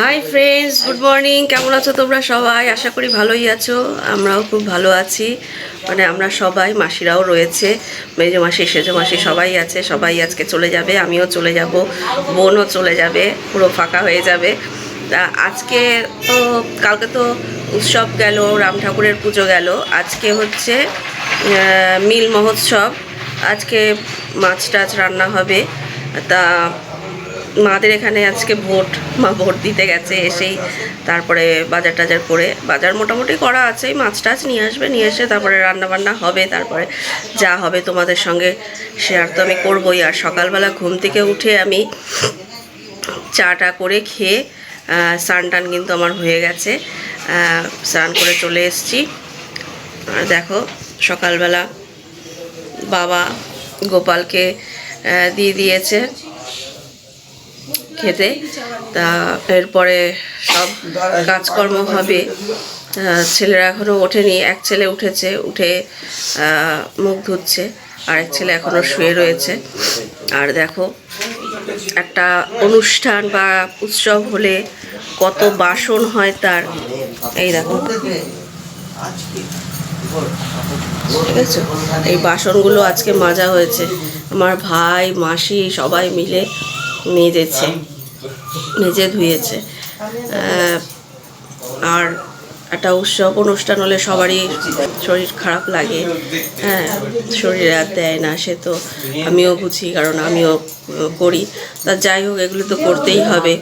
Hi friends, good morning. কেমন আছো তোমরা সবাই? আশা করি ভালোই আছো। আমরাও খুব ভালো আছি। মানে আমরা সবাই, মাসিরাও রয়েছে, মেজো মাসি সেজো মাসি সবাই আছে। সবাই আজকে চলে যাবে, আমিও চলে যাব, বোনও চলে যাবে, পুরো ফাঁকা হয়ে যাবে। তা আজকে তো, কালকে তো উৎসব গেল, রাম ঠাকুরের পুজো গেল, আজকে হচ্ছে মিল মহোৎসব। আজকে মাছ টাছ রান্না হবে। তা মাদের এখানে আজকে ভোট, মা ভোট দিতে গেছে, এসেই তারপরে বাজার টাজার করে, বাজার মোটামুটি করা আছে, মাছ টাছ নিয়ে আসবে, নিয়ে এসে তারপরে রান্না বান্না হবে। তারপরে যা হবে তোমাদের সঙ্গে শেয়ার তো আমি করবোই। আর সকালবেলা ঘুম থেকে উঠে আমি চাটা করে খেয়ে স্নান টান কিন্তু আমার হয়ে গেছে, স্নান করে চলে এসেছি। আর দেখো সকালবেলা বাবা গোপালকে দিয়ে দিয়েছে খেতে। তা এরপরে সব কাজকর্ম হবে। ছেলেরা এখনও ওঠেনি, এক ছেলে উঠেছে, উঠে মুখ ধুচ্ছে, আর এক ছেলে এখনও শুয়ে রয়েছে। আর দেখো, একটা অনুষ্ঠান বা উৎসব হলে কত বাসন হয় তার, এই দেখো, ঠিক আছে। এই বাসনগুলো আজকে মাজা হয়েছে, আমার ভাই মাসি সবাই মিলে মেজে ধুয়েছে। আর একটা উৎসব অনুষ্ঠান হলে সবারই শরীর খারাপ লাগে, হ্যাঁ, শরীরে আর দেয় না, সে তো আমিও বুঝি, কারণ আমিও করি। তা যাই হোক, এগুলো তো করতেই হবে।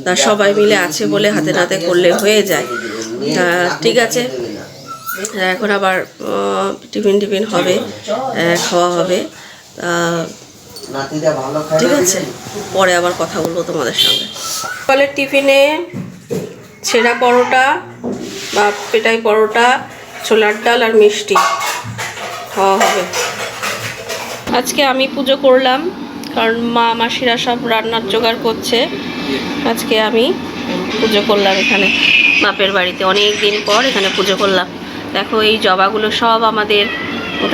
তা সবাই মিলে আছে বলে হাতে নাতে করলে হয়ে যায়। ঠিক আছে, এখন আবার টিফিন হবে, খাওয়া হবে। ঠিক আছে, পরে আবার কথা বলবো তোমাদের সঙ্গে। সকালের টিফিনে ছেঁড়া পরোটা বা পেটাই পরোটা, ছোলার ডাল আর মিষ্টি খাওয়া হবে। আজকে আমি পুজো করলাম, কারণ মা মাসিরা সব রান্নার জোগাড় করছে। আজকে আমি পুজো করলাম এখানে বাপের বাড়িতে, অনেক দিন পর এখানে পুজো করলাম। দেখো, এই জবাগুলো সব আমাদের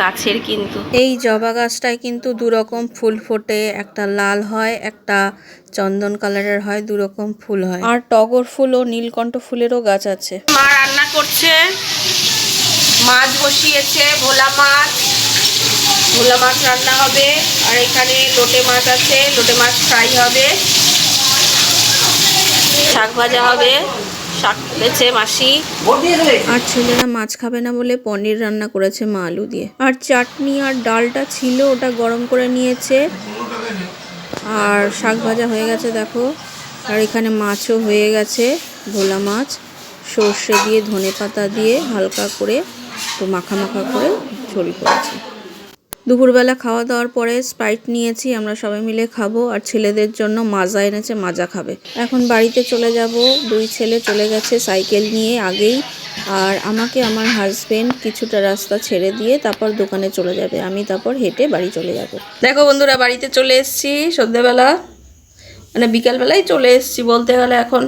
গাছের, কিন্তু এই জবা গাছটায় কিন্তু দুরকম ফুল ফোটে, একটা লাল হয়, একটা চন্দন কালারের হয়, দুরকম ফুল হয়। আর টগর ফুল ও নীলকণ্ঠ ফুলেরও গাছ আছে। মা রান্না করছে, মাছ বসিয়েছে, ভোলা মাছ রান্না হবে। আর এখানে লোটে মাছ আছে, লোটে মাছ ফ্রাই হবে, শাক ভাজা হবে, শাক তুলেছে মাসি। আর ছেলেরা মাছ খাবে না বলে পনির রান্না করেছে মা আলু দিয়ে। আর চাটনি আর ডালটা ছিল, ওটা গরম করে নিয়েছে। আর শাক ভাজা হয়ে গেছে দেখো। আর এখানে মাছও হয়ে গেছে, ভোলা মাছ, সর্ষে দিয়ে ধনে পাতা দিয়ে হালকা করে একটু মাখা করে ঝোল করেছি। দুপুরবেলা খাওয়া দাওয়ার পরে স্প্রাইট নিয়েছি, আমরা সবাই মিলে খাবো। আর ছেলেদের জন্য মাজা এনেছে, মাজা খাবে। এখন বাড়িতে চলে যাব, দুই ছেলে চলে গেছে সাইকেল নিয়ে আগেই। আর আমাকে আমার হাজবেন্ড কিছুটা রাস্তা ছেড়ে দিয়ে তারপর দোকানে চলে যাবে, আমি তারপর হেঁটে বাড়ি চলে যাব। দেখো বন্ধুরা, বাড়িতে চলে এসেছি সন্ধ্যেবেলা, মানে বিকালবেলায় চলে এসেছি বলতে গেলে, এখন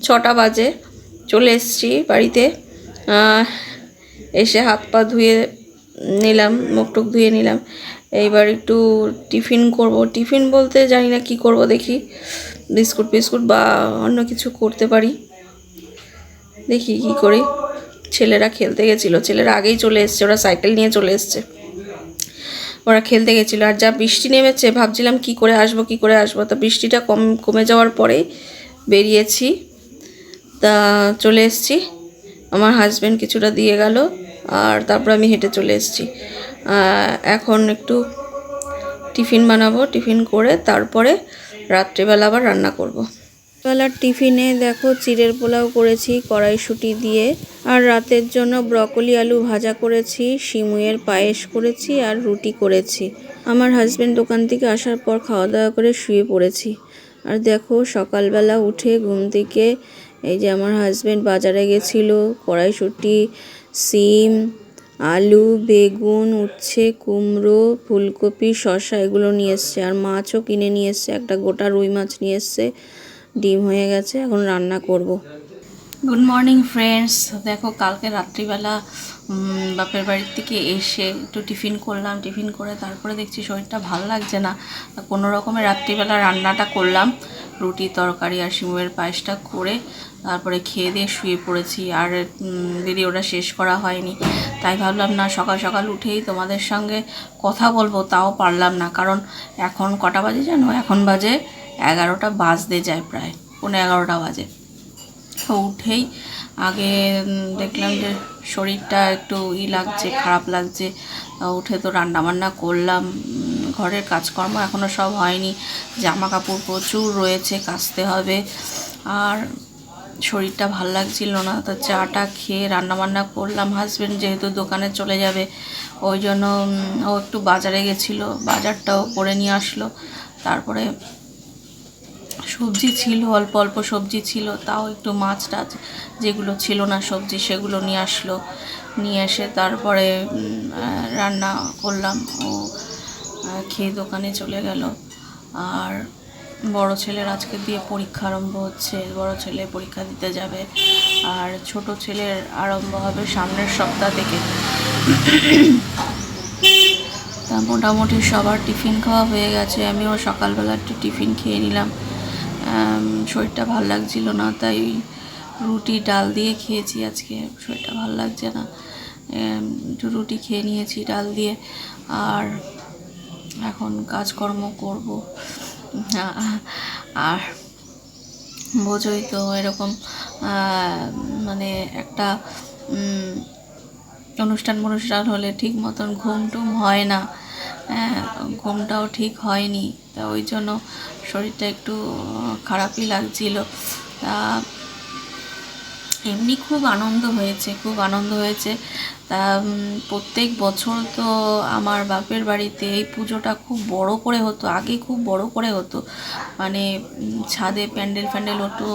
6টা বাজে। চলে এসেছি বাড়িতে, এসে হাত পা ধুয়ে নিলাম, মুখ টুক ধুয়ে নিলাম। এইবার একটু টিফিন করব। টিফিন বলতে জানি না কি করব, দেখি বিস্কুট বা অন্য কিছু করতে পারি, দেখি কি করি। ছেলেরা খেলতে গেছিলো, ছেলেরা আগেই চলে এসছে, ওরা সাইকেল নিয়ে চলে এসছে, ওরা খেলতে গেছিলো। আর যা বৃষ্টি নেমেছে, ভাবছিলাম কি করে আসবো। তা বৃষ্টিটা কমে যাওয়ার পরেই বেরিয়েছি, তা চলে এসছি। আমার হাজব্যান্ড কিছুটা দিয়ে গেল, আর তারপর আমি হেঁটে চলে এসেছি। এখন একটু টিফিন বানাবো, টিফিন করে তারপরে রাত্রিবেলা আবার রান্না করব। বেলার টিফিনে দেখো চিড়ের পোলাও করেছি কড়াইশুঁটি দিয়ে, আর রাতের জন্য ব্রকলি আলু ভাজা করেছি, সিমুইয়ের পায়েস করেছি, আর রুটি করেছি। আমার হাজব্যান্ড দোকান থেকে আসার পর খাওয়া দাওয়া করে শুয়ে পড়েছি। আর দেখো সকালবেলা উঠে ঘুম থেকে, এই যে আমার হাজব্যান্ড বাজারে গেছিলো, কড়াইশুঁটি, সিম, আলু, বেগুন, উচ্ছে, কুমড়ো, ফুলকপি, শসা এগুলো নিয়ে এসছে। আর মাছও কিনে নিয়ে এসছে, একটা গোটা রুই মাছ নিয়ে এসছে, ডিম হয়ে গেছে, এখন রান্না করব। Good morning friends. দেখো, কালকে রাত্রিবেলা বাপের বাড়ির থেকে এসে একটু টিফিন করলাম, টিফিন করে তারপরে দেখছি শরীরটা ভালো লাগছে না, কোনো রকমের রাত্রিবেলা রান্নাটা করলাম। রুটি তরকারি আর শিমের পায়েসটা করে তারপরে খেয়ে দিয়ে শুয়ে পড়েছি। আর ভিডিওটা শেষ করা হয়নি, তাই ভাবলাম না সকাল সকাল উঠেই তোমাদের সঙ্গে কথা বলবো, তাও পারলাম না। কারণ এখন কটা বাজে জানো? এখন বাজে 11টা বাজতে যায়, প্রায় 11:15 বাজে। তো উঠেই আগে দেখলাম যে শরীরটা একটু লাগছে, খারাপ লাগছে। উঠে তো রান্নাবান্না করলাম, ঘরের কাজকর্ম এখনও সব হয়নি, জামা কাপড় প্রচুর রয়েছে, কাচতে হবে। আর শরীরটা ভাল লাগছিল না, তো চাটা খেয়ে রান্নাবান্না করলাম। হাজব্যান্ড যেহেতু দোকানে চলে যাবে, ওই জন্য ও একটু বাজারে গেছিলো, বাজারটাও করে নিয়ে আসলো। তারপরে সবজি ছিল, অল্প অল্প সবজি ছিল, তাও একটু মাছ টাছ যেগুলো ছিল না সবজি সেগুলো নিয়ে আসলো। নিয়ে এসে তারপরে রান্না করলাম। ও খেয়ে দোকানে চলে গেল। আর বড় ছেলের আজকে দিয়ে পরীক্ষা আরম্ভ হচ্ছে, বড় ছেলে পরীক্ষা দিতে যাবে। আর ছোট ছেলের আরম্ভ হবে সামনের সপ্তাহ থেকে। তা মোটামুটি সবার টিফিন খাওয়া হয়ে গেছে, আমিও সকালবেলা একটু টিফিন খেয়ে নিলাম। শরীরটা ভাল লাগছিল না, তাই রুটি ডাল দিয়ে খেয়েছি। আজকে শরীরটা ভাল লাগছে না, একটু রুটি খেয়ে নিয়েছি ডাল দিয়ে। আর এখন কাজকর্ম করব। আর বোঝোই তো এরকম মানে একটা অনুষ্ঠান হলে ঠিক মতন ঘুম টুম হয় না, ঘুমটাও ঠিক হয়নি। তা ওই জন্য শরীরটা একটু খারাপই লাগছিল। তা এমনি খুব আনন্দ হয়েছে। তা প্রত্যেক বছর তো আমার বাপের বাড়িতে এই পুজোটা খুব বড় করে হতো, আগে খুব বড় করে হতো। মানে ছাদে প্যান্ডেল হতো,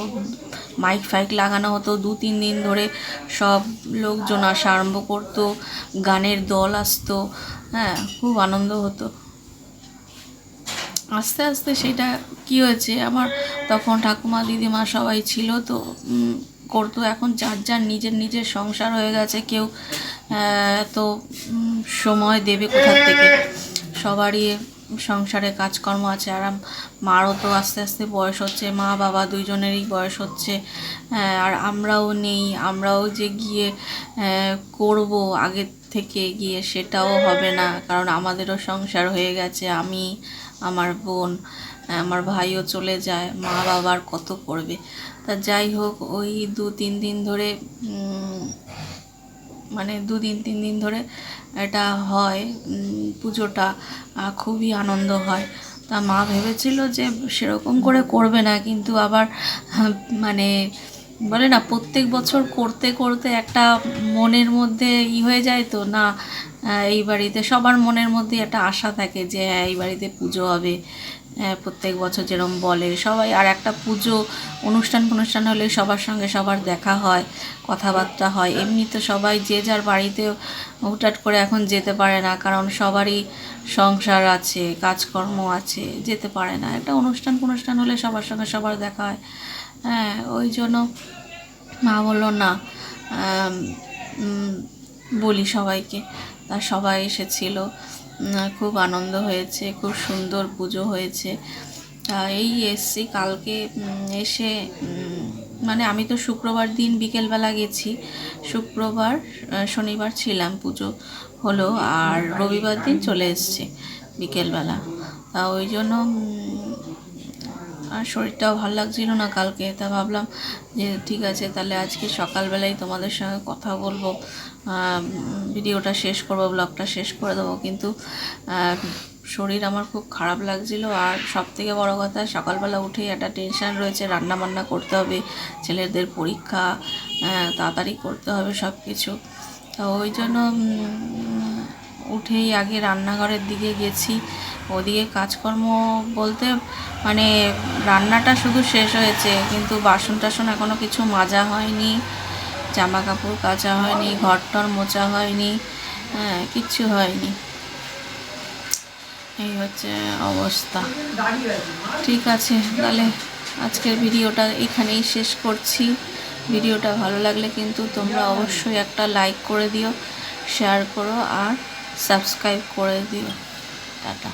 মাইক ফাইক লাগানো হতো, 2-3 দিন ধরে সব লোকজন আসা আরম্ভ করতো, গানের দল আসতো, খুব আনন্দ হতো। আস্তে আস্তে সেটা কি হয়েছে, আমার তখন ঠাকুমা দিদিমা সবাই ছিল তো করতো। এখন যার যার নিজের সংসার হয়ে গেছে, কেউ এত সময় দেবে কোথার থেকে? সবারই সংসারে কাজকর্ম আছে। আর মারও তো আস্তে আস্তে বয়স হচ্ছে, মা বাবা দুইজনেরই বয়স হচ্ছে। আর আমরাও নেই, আমরাও যে গিয়ে করব আগের থেকে গিয়ে সেটাও হবে না, কারণ আমাদেরও সংসার হয়ে গেছে। আমি, আমার বোন, আমার ভাইও চলে যায়, মা বাবার কত করবে। তা যাই হোক, ওই 2-3 দিন ধরে মানে 2-3 দিন ধরে এটা হয় পুজোটা, খুবই আনন্দ হয়। তা মা ভেবেছিল যে সেরকম করে করবে না, কিন্তু আবার মানে বলে না, প্রত্যেক বছর করতে করতে একটা মনের মধ্যে হয়ে যায় তো না, এই বাড়িতে সবার মনের মধ্যে একটা আশা থাকে যে এই বাড়িতে পুজো হবে। প্রত্যেক বছর যেরকম বলে সবাই। আর একটা পুজো অনুষ্ঠান হলে সবার সঙ্গে সবার দেখা হয়, কথাবার্তা হয়। এমনি তো সবাই যে যার বাড়িতে হুটহাট করে এখন যেতে পারে না, কারণ সবারই সংসার আছে, কাজকর্ম আছে, যেতে পারে না। একটা অনুষ্ঠান হলে সবার সঙ্গে সবার দেখা হয়। ওই জন্য মা বললো না, বলি সবাইকে। তা সবাই এসেছিল, খুব আনন্দ হয়েছে, খুব সুন্দর পুজো হয়েছে। এই এসছি কালকে এসে, মানে আমি তো শুক্রবার দিন বিকেলবেলা গেছি, শুক্রবার শনিবার ছিলাম, পুজো হলো, আর রবিবার দিন চলে এসছে বিকেলবেলা। তা ওই জন্য আর শরীরটাও ভালো লাগছিল না কালকে। তা ভাবলাম যে ঠিক আছে, তাহলে আজকে সকালবেলায় তোমাদের সঙ্গে কথা বলবো, ভিডিওটা শেষ করবো, ব্লগটা শেষ করে দেবো। কিন্তু শরীর আমার খুব খারাপ লাগছিল। আর সবথেকে বড় কথা, সকালবেলা উঠেই একটা টেনশান রয়েছে, রান্নাবান্না করতে হবে, ছেলেদের পরীক্ষা, তাড়াতাড়ি করতে হবে সব কিছু। তো ওই জন্য উঠেই আগে রান্নাঘরের দিকে গেছি। ওদিকে কাজকর্ম বলতে মানে রান্নাটা শুধু শেষ হয়েছে, কিন্তু বাসন টাসন এখনও কিছু মাজা হয়নি, জামা কাপড় কাচা হয়নি, ঘর টর মোছা হয়নি, কিচ্ছু হয়নি। এই হচ্ছে অবস্থা। ঠিক আছে, তাহলে আজকের ভিডিওটা এখানেই শেষ করছি। ভিডিওটা ভালো লাগলে কিন্তু তোমরা অবশ্যই একটা লাইক করে দিও, শেয়ার করো আর সাবস্ক্রাইব করে দিও। টাটা।